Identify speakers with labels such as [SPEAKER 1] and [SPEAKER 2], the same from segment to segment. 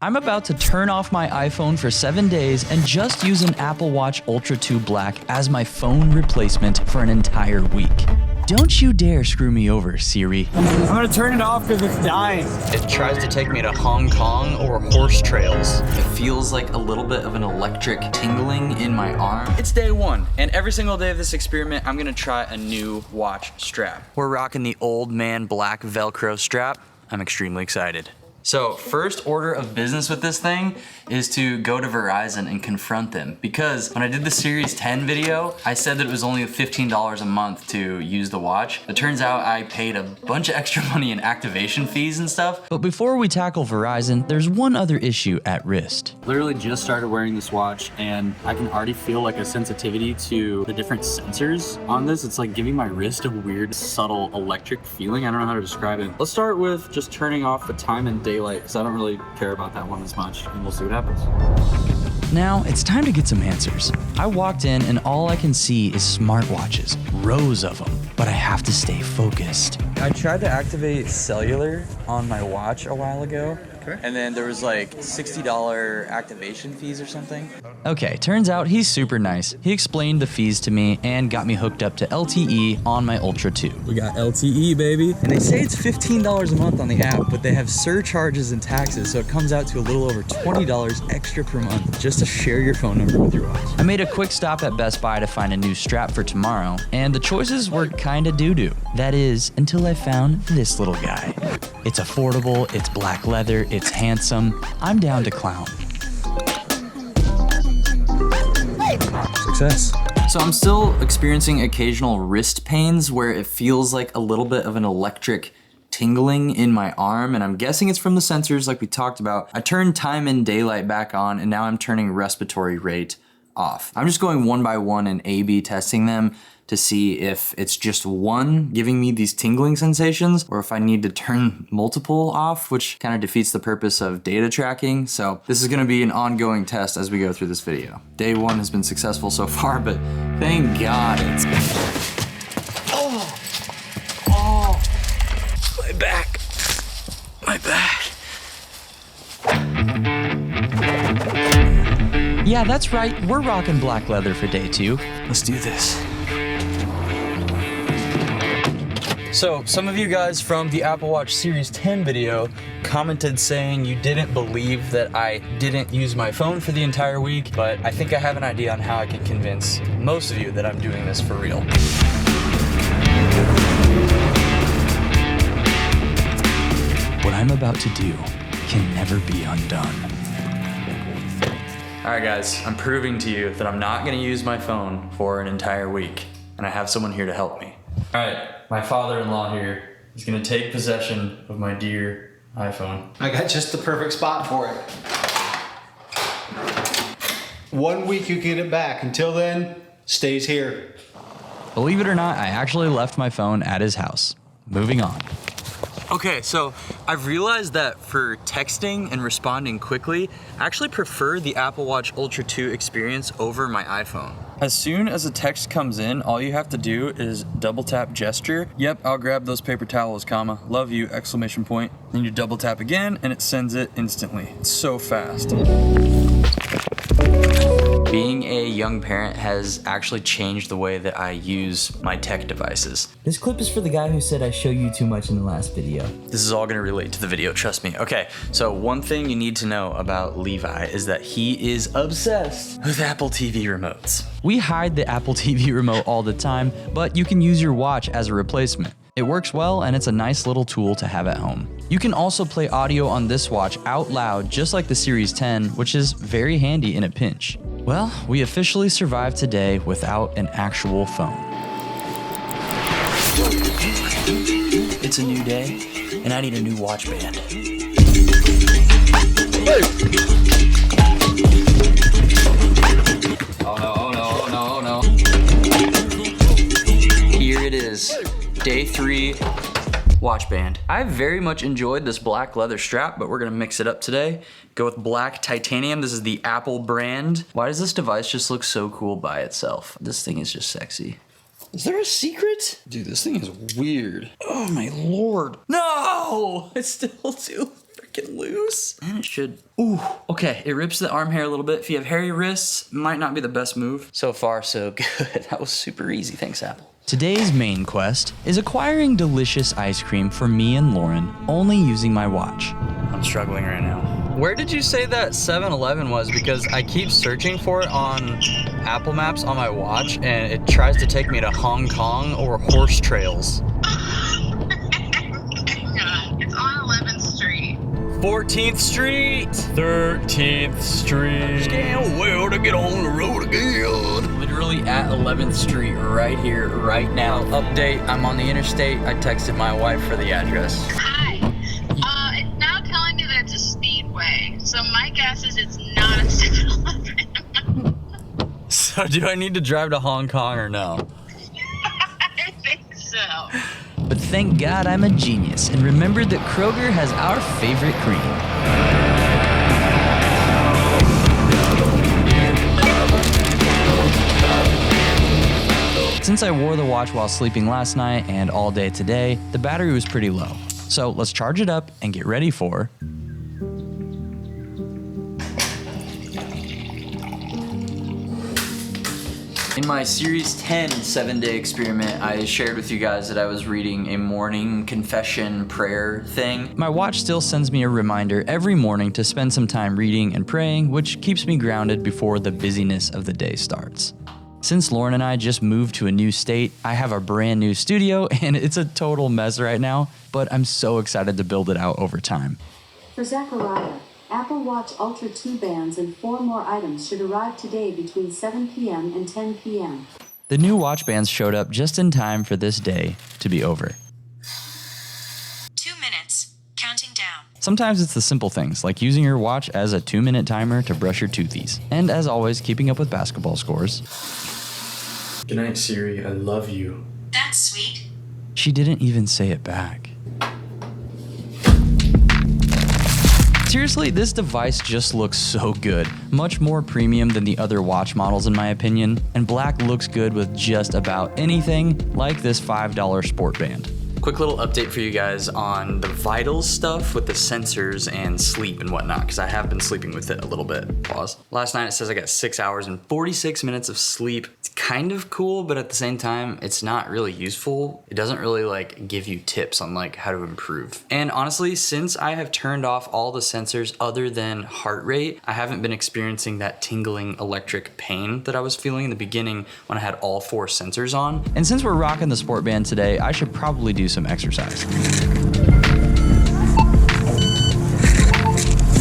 [SPEAKER 1] I'm about to turn off my iPhone for 7 days and just use an Apple Watch Ultra 2 Black as my phone replacement for an entire week. Don't you dare screw me over, Siri.
[SPEAKER 2] I'm gonna turn it off because it's dying.
[SPEAKER 1] It tries to take me to Hong Kong or horse trails. It feels like a little bit of an electric tingling in my arm. It's day one, and every single day of this experiment, I'm gonna try a new watch strap. We're rocking the old man black Velcro strap. I'm extremely excited. So first order of business with this thing is to go to Verizon and confront them, because when I did the Series 10 video, I said that it was only $15 a month to use the watch. It turns out I paid a bunch of extra money in activation fees and stuff. But before we tackle Verizon, there's one other issue at wrist.
[SPEAKER 3] Literally just started wearing this watch and I can already feel like a sensitivity to the different sensors on this. It's like giving my wrist a weird, subtle electric feeling. I don't know how to describe it. Let's start with just turning off the time and daylight, because I don't really care about that one as much, and we'll see what happens.
[SPEAKER 1] Now, it's time to get some answers. I walked in and all I can see is smartwatches, rows of them, but I have to stay focused.
[SPEAKER 4] I tried to activate cellular on my watch a while ago, and then there was like $60 activation fees or something.
[SPEAKER 1] Okay, turns out he's super nice. He explained the fees to me and got me hooked up to LTE on my Ultra 2.
[SPEAKER 4] We got LTE, baby. And they say it's $15 a month on the app, but they have surcharges and taxes, so it comes out to a little over $20 extra per month just to share your phone number with your watch.
[SPEAKER 1] I made a quick stop at Best Buy to find a new strap for tomorrow, and the choices were kinda doo-doo. That is, until I found this little guy. It's affordable, it's black leather, it's handsome. I'm down to clown.
[SPEAKER 4] Success.
[SPEAKER 1] So I'm still experiencing occasional wrist pains where it feels like a little bit of an electric tingling in my arm, and I'm guessing it's from the sensors like we talked about. I turned time and daylight back on, and now I'm turning respiratory rate off. I'm just going one by one and A/B testing them to see if it's just one giving me these tingling sensations, or if I need to turn multiple off, which kind of defeats the purpose of data tracking. So this is gonna be an ongoing test as we go through this video. Day one has been successful so far, but thank God it's... Oh, my back, my back. Yeah, that's right, we're rocking black leather for day two. Let's do this. So, some of you guys from the Apple Watch Series 10 video commented saying you didn't believe that I didn't use my phone for the entire week, but I think I have an idea on how I can convince most of you that I'm doing this for real. What I'm about to do can never be undone. All right, guys, I'm proving to you that I'm not gonna use my phone for an entire week, and I have someone here to help me. All right, my father-in-law here is gonna take possession of my dear iPhone.
[SPEAKER 2] I got just the perfect spot for it. 1 week you get it back. Until then, stays here.
[SPEAKER 1] Believe it or not, I actually left my phone at his house. Moving on. Okay, so I've realized that for texting and responding quickly, I actually prefer the Apple Watch Ultra 2 experience over my iPhone. As soon as a text comes in, all you have to do is double tap gesture. Yep, I'll grab those paper towels, comma, love you, exclamation point. Then you double tap again and it sends it instantly. It's so fast. Being a young parent has actually changed the way that I use my tech devices.
[SPEAKER 5] This clip is for the guy who said I show you too much in the last video.
[SPEAKER 1] This is all gonna relate to the video, trust me. Okay, so one thing you need to know about Levi is that he is obsessed with Apple TV remotes. We hide the Apple TV remote all the time, but you can use your watch as a replacement. It works well, and it's a nice little tool to have at home. You can also play audio on this watch out loud, just like the Series 10, which is very handy in a pinch. Well, we officially survived today without an actual phone. It's a new day, and I need a new watch band. Oh no, oh no, oh no, oh no. Here it is, day 3, watch band. I very much enjoyed this black leather strap, but we're gonna mix it up today. Go with black titanium. This is the Apple brand. Why does this device just look so cool by itself? This thing is just sexy. Is there a secret? Dude, this thing is weird. Oh my Lord. No, it's still too freaking loose. And it should, ooh, okay. It rips the arm hair a little bit. If you have hairy wrists, might not be the best move. So far, so good. That was super easy. Thanks, Apple.
[SPEAKER 4] Today's main quest is acquiring delicious ice cream for me and Lauren, only using my watch.
[SPEAKER 1] I'm struggling right now. Where did you say that 7-Eleven was? Because I keep searching for it on Apple Maps on my watch, and it tries to take me to Hong Kong or horse trails.
[SPEAKER 6] It's on 11th Street.
[SPEAKER 1] 14th Street. 13th Street. Can't wait to get on the road again. Literally at 11th Street right here, right now. Update, I'm on the interstate. I texted my wife for the address.
[SPEAKER 6] Hi. It's now telling me that it's a speedway. So my guess is it's not a 7-Eleven.
[SPEAKER 1] So do I need to drive to Hong Kong or no?
[SPEAKER 6] I think so.
[SPEAKER 4] But thank God I'm a genius and remembered that Kroger has our favorite cream. Since I wore the watch while sleeping last night and all day today, the battery was pretty low. So let's charge it up and get ready for
[SPEAKER 1] In my Series 10 7-day experiment, I shared with you guys that I was reading a morning confession prayer thing.
[SPEAKER 4] My watch still sends me a reminder every morning to spend some time reading and praying, which keeps me grounded before the busyness of the day starts. Since Lauren and I just moved to a new state, I have a brand new studio and it's a total mess right now, but I'm so excited to build it out over time.
[SPEAKER 7] For Zachariah, Apple Watch Ultra 2 bands and 4 more items should arrive today between 7 p.m. and 10 p.m.
[SPEAKER 4] The new watch bands showed up just in time for this day to be over.
[SPEAKER 8] 2 minutes. Counting down.
[SPEAKER 4] Sometimes it's the simple things, like using your watch as a 2-minute timer to brush your toothies. And as always, keeping up with basketball scores.
[SPEAKER 9] Good night, Siri. I love you.
[SPEAKER 8] That's sweet.
[SPEAKER 4] She didn't even say it back. Seriously, this device just looks so good. Much more premium than the other watch models in my opinion, and black looks good with just about anything, like this $5 sport band.
[SPEAKER 1] Quick little update for you guys on the vitals stuff with the sensors and sleep and whatnot, because I have been sleeping with it a little bit. Pause. Last night it says I got 6 hours and 46 minutes of sleep. It's kind of cool, but at the same time, it's not really useful. It doesn't really like give you tips on like how to improve. And honestly, since I have turned off all the sensors other than heart rate, I haven't been experiencing that tingling electric pain that I was feeling in the beginning when I had all 4 sensors on.
[SPEAKER 4] And since we're rocking the sport band today, I should probably do some exercise.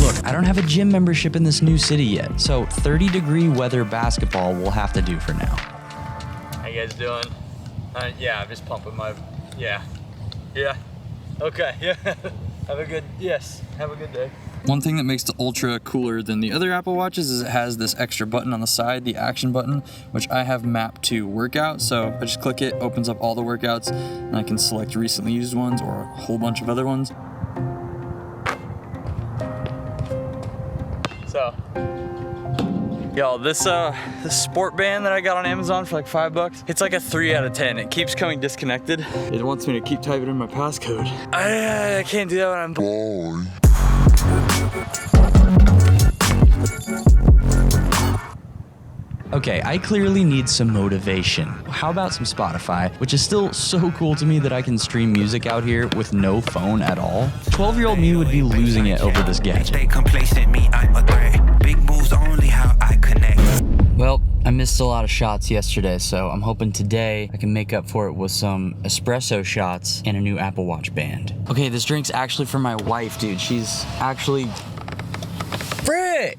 [SPEAKER 4] Look, I don't have a gym membership in this new city yet, so 30-degree weather basketball will have to do for now.
[SPEAKER 1] How you guys doing? Yeah, I'm just pumping my, yeah. Okay, yeah. Have a good day. One thing that makes the Ultra cooler than the other Apple Watches is it has this extra button on the side, the action button, which I have mapped to workout. So I just click it, opens up all the workouts, and I can select recently used ones or a whole bunch of other ones. So, yo, this sport band that I got on Amazon for like $5, it's like a 3 out of 10. It keeps coming disconnected. It wants me to keep typing in my passcode. I can't do that when I'm bored.
[SPEAKER 4] Okay, I clearly need some motivation. How about some Spotify, which is still so cool to me that I can stream music out here with no phone at all? 12-year-old me would be losing it over this gadget.
[SPEAKER 10] Stay complacent, me, I'm a threat. Big moves only how I connect.
[SPEAKER 1] Well, I missed a lot of shots yesterday, so I'm hoping today I can make up for it with some espresso shots and a new Apple Watch band. Okay, this drink's actually for my wife, dude. She's actually... Frick!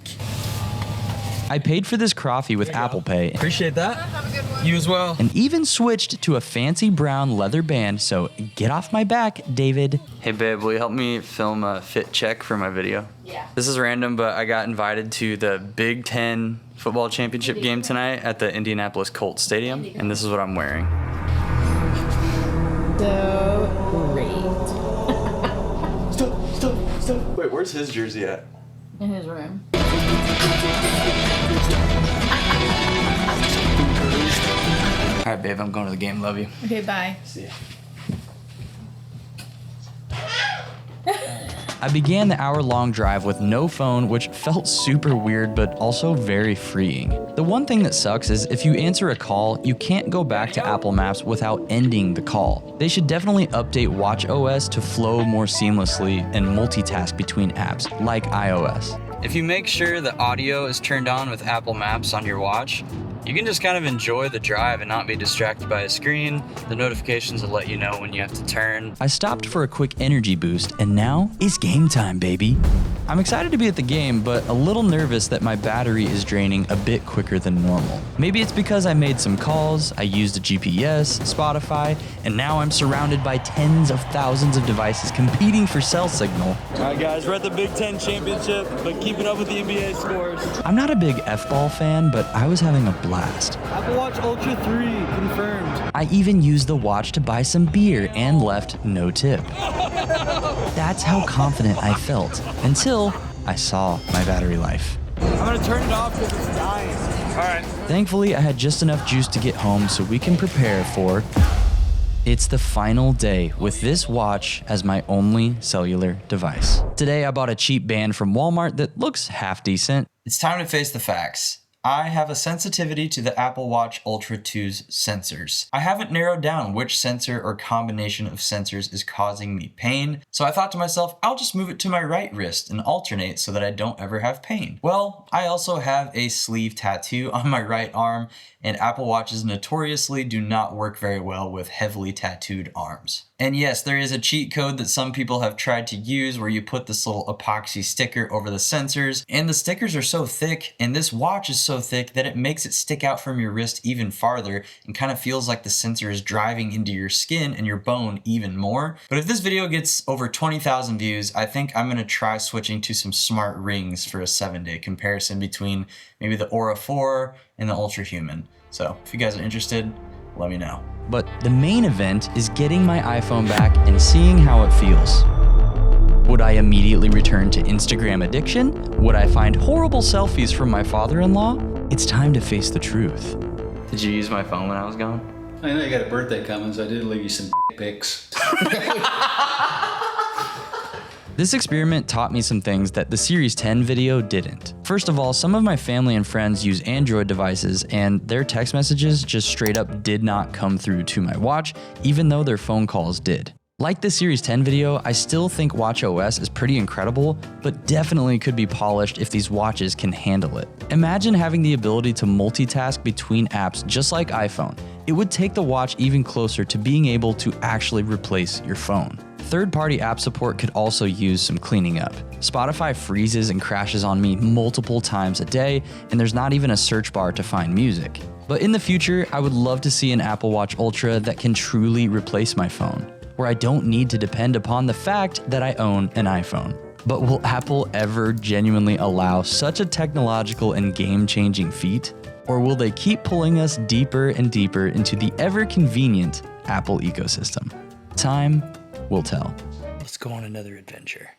[SPEAKER 4] I paid for this coffee with Apple Pay.
[SPEAKER 1] Appreciate that.
[SPEAKER 6] Have a good one.
[SPEAKER 1] You as well.
[SPEAKER 4] And even switched to a fancy brown leather band, so get off my back, David.
[SPEAKER 1] Hey babe, will you help me film a fit check for my video?
[SPEAKER 6] Yeah.
[SPEAKER 1] This is random, but I got invited to the Big Ten football championship game tonight at the Indianapolis Colts Stadium, and this is what I'm wearing.
[SPEAKER 11] So great.
[SPEAKER 9] Stop. Wait, where's his jersey at?
[SPEAKER 11] In his room.
[SPEAKER 1] All right, babe, I'm going to the game. Love you.
[SPEAKER 11] Okay, bye.
[SPEAKER 1] See ya.
[SPEAKER 4] I began the hour-long drive with no phone, which felt super weird but also very freeing. The one thing that sucks is if you answer a call, you can't go back to Apple Maps without ending the call. They should definitely update watchOS to flow more seamlessly and multitask between apps like iOS. If you make sure the audio is turned on with Apple Maps on your watch, you can just kind of enjoy the drive and not be distracted by a screen. The notifications will let you know when you have to turn. I stopped for a quick energy boost, and now it's game time, baby. I'm excited to be at the game, but a little nervous that my battery is draining a bit quicker than normal. Maybe it's because I made some calls, I used a GPS, Spotify, and now I'm surrounded by tens of thousands of devices competing for cell signal.
[SPEAKER 3] All right, guys, we're at the Big Ten Championship, but keeping up with the NBA scores.
[SPEAKER 4] I'm not a big F-ball fan, but I was having a blast.
[SPEAKER 3] Apple Watch Ultra 3 confirmed.
[SPEAKER 4] I even used the watch to buy some beer and left no tip. That's how confident I felt until I saw my battery life.
[SPEAKER 3] I'm gonna turn it off because it's dying. All right.
[SPEAKER 4] Thankfully, I had just enough juice to get home so we can prepare for... It's the final day with this watch as my only cellular device. Today, I bought a cheap band from Walmart that looks half decent. It's time to face the facts. I have a sensitivity to the Apple Watch Ultra 2's sensors. I haven't narrowed down which sensor or combination of sensors is causing me pain, so I thought to myself, I'll just move it to my right wrist and alternate so that I don't ever have pain. Well, I also have a sleeve tattoo on my right arm, and Apple Watches notoriously do not work very well with heavily tattooed arms. And yes, there is a cheat code that some people have tried to use where you put this little epoxy sticker over the sensors, and the stickers are so thick, and this watch is so thick that it makes it stick out from your wrist even farther and kind of feels like the sensor is driving into your skin and your bone even more. But if this video gets over 20,000 views, I think I'm gonna try switching to some smart rings for a 7-day comparison between maybe the Aura 4 and the Ultra Human. So if you guys are interested, let me know. But the main event is getting my iPhone back and seeing how it feels. Would I immediately return to Instagram addiction? Would I find horrible selfies from my father-in-law? It's time to face the truth. Did you use my phone when I was gone?
[SPEAKER 2] I know you got a birthday coming, so I did leave you some pics.
[SPEAKER 4] This experiment taught me some things that the Series 10 video didn't. First of all, some of my family and friends use Android devices, and their text messages just straight up did not come through to my watch, even though their phone calls did. Like the Series 10 video, I still think watchOS is pretty incredible, but definitely could be polished if these watches can handle it. Imagine having the ability to multitask between apps just like iPhone. It would take the watch even closer to being able to actually replace your phone. Third-party app support could also use some cleaning up. Spotify freezes and crashes on me multiple times a day, and there's not even a search bar to find music. But in the future, I would love to see an Apple Watch Ultra that can truly replace my phone, where I don't need to depend upon the fact that I own an iPhone. But will Apple ever genuinely allow such a technological and game-changing feat? Or will they keep pulling us deeper and deeper into the ever-convenient Apple ecosystem? Time will tell. Let's go on another adventure.